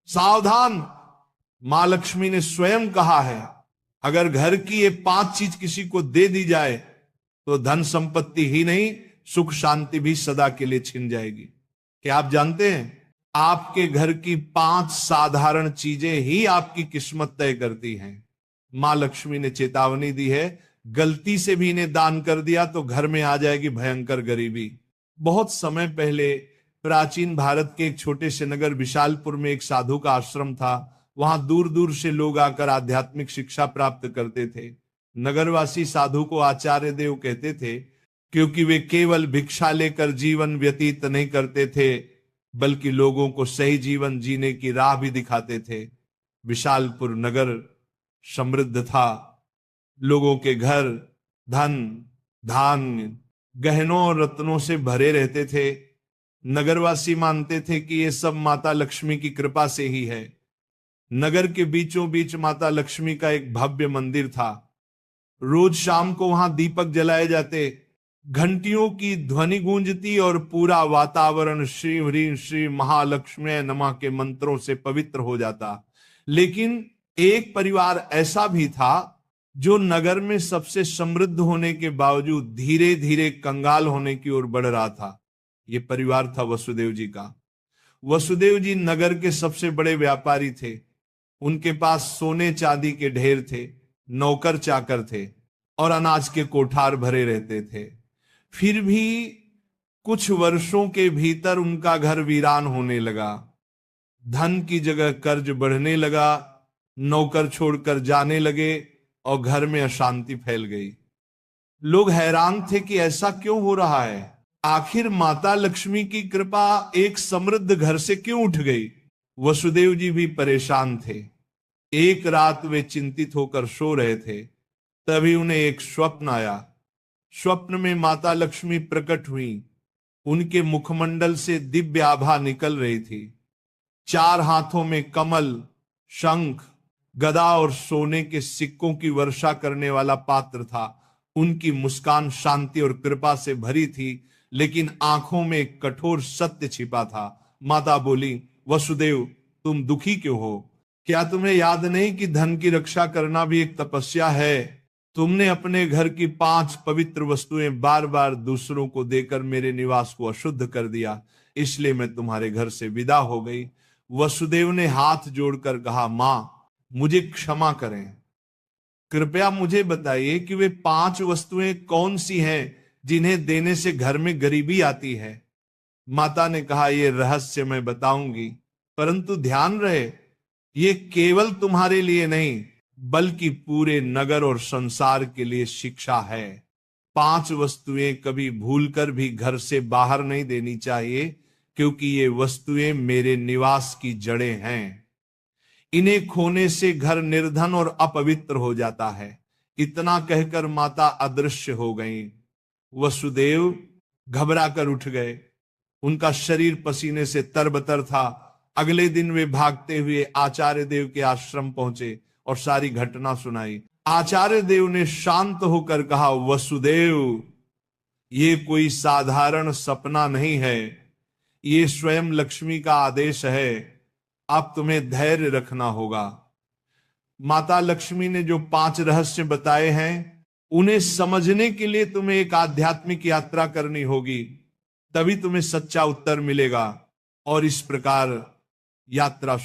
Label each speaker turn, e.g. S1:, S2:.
S1: सावधान, मां लक्ष्मी ने स्वयं कहा है, अगर घर की ये 5 चीज किसी को दे दी जाए तो धन संपत्ति ही नहीं, सुख शांति भी सदा के लिए छिन जाएगी। क्या आप जानते हैं, आपके घर की 5 साधारण चीजें ही आपकी किस्मत तय करती हैं। मां लक्ष्मी ने चेतावनी दी है, गलती से भी इन्हें दान कर दिया तो घर में आ जाएगी भयंकर गरीबी। बहुत समय पहले प्राचीन भारत के एक छोटे से नगर विशालपुर में एक साधु का आश्रम था। वहां दूर दूर से लोग आकर आध्यात्मिक शिक्षा प्राप्त करते थे। नगरवासी साधु को आचार्य देव कहते थे, क्योंकि वे केवल भिक्षा लेकर जीवन व्यतीत नहीं करते थे, बल्कि लोगों को सही जीवन जीने की राह भी दिखाते थे। विशालपुर नगर समृद्ध था, लोगों के घर धन धान्य गहनों और रत्नों से भरे रहते थे। नगरवासी मानते थे कि ये सब माता लक्ष्मी की कृपा से ही है। नगर के बीचों बीच माता लक्ष्मी का एक भव्य मंदिर था। रोज शाम को वहां दीपक जलाए जाते, घंटियों की ध्वनि गूंजती और पूरा वातावरण श्री ह्रीं श्री महालक्ष्मी नमः के मंत्रों से पवित्र हो जाता। लेकिन एक परिवार ऐसा भी था जो नगर में सबसे समृद्ध होने के बावजूद धीरे धीरे कंगाल होने की ओर बढ़ रहा था। यह परिवार था वसुदेव जी का। वसुदेव जी नगर के सबसे बड़े व्यापारी थे। उनके पास सोने चांदी के ढेर थे, नौकर चाकर थे और अनाज के कोठार भरे रहते थे। फिर भी कुछ वर्षों के भीतर उनका घर वीरान होने लगा। धन की जगह कर्ज बढ़ने लगा, नौकर छोड़कर जाने लगे और घर में अशांति फैल गई। लोग हैरान थे कि ऐसा क्यों हो रहा है, आखिर माता लक्ष्मी की कृपा एक समृद्ध घर से क्यों उठ गई। वसुदेव जी भी परेशान थे। एक रात वे चिंतित होकर सो रहे थे, तभी उन्हें एक स्वप्न आया। स्वप्न में माता लक्ष्मी प्रकट हुई। उनके मुखमंडल से दिव्य आभा निकल रही थी। 4 हाथों में कमल, शंख, गदा और सोने के सिक्कों की वर्षा करने वाला पात्र था। उनकी मुस्कान शांति और कृपा से भरी थी, लेकिन आंखों में एक कठोर सत्य छिपा था। माता बोली, वसुदेव तुम दुखी क्यों हो? क्या तुम्हें याद नहीं कि धन की रक्षा करना भी एक तपस्या है? तुमने अपने घर की 5 पवित्र वस्तुएं बार बार दूसरों को देकर मेरे निवास को अशुद्ध कर दिया, इसलिए मैं तुम्हारे घर से विदा हो गई। वसुदेव ने हाथ जोड़कर कहा, मां मुझे क्षमा करें, कृपया मुझे बताइए कि वे 5 वस्तुएं कौन सी हैं जिन्हें देने से घर में गरीबी आती है। माता ने कहा, यह रहस्य मैं बताऊंगी, परंतु ध्यान रहे ये केवल तुम्हारे लिए नहीं बल्कि पूरे नगर और संसार के लिए शिक्षा है। 5 वस्तुएं कभी भूलकर भी घर से बाहर नहीं देनी चाहिए, क्योंकि ये वस्तुएं मेरे निवास की जड़ें हैं। इन्हें खोने से घर निर्धन और अपवित्र हो जाता है। इतना कहकर माता अदृश्य हो गईं। वसुदेव घबरा कर उठ गए। उनका शरीर पसीने से तरबतर था। अगले दिन वे भागते हुए आचार्य देव के आश्रम पहुंचे और सारी घटना सुनाई। आचार्य देव ने शांत होकर कहा, वसुदेव ये कोई साधारण सपना नहीं है, ये स्वयं लक्ष्मी का आदेश है। अब तुम्हें धैर्य रखना होगा। माता लक्ष्मी ने जो 5 रहस्य बताए हैं उन्हें समझने के लिए तुम्हें एक आध्यात्मिक यात्रा करनी होगी, तभी तुम्हें सच्चा उत्तर मिलेगा। और इस प्रकार यात्रा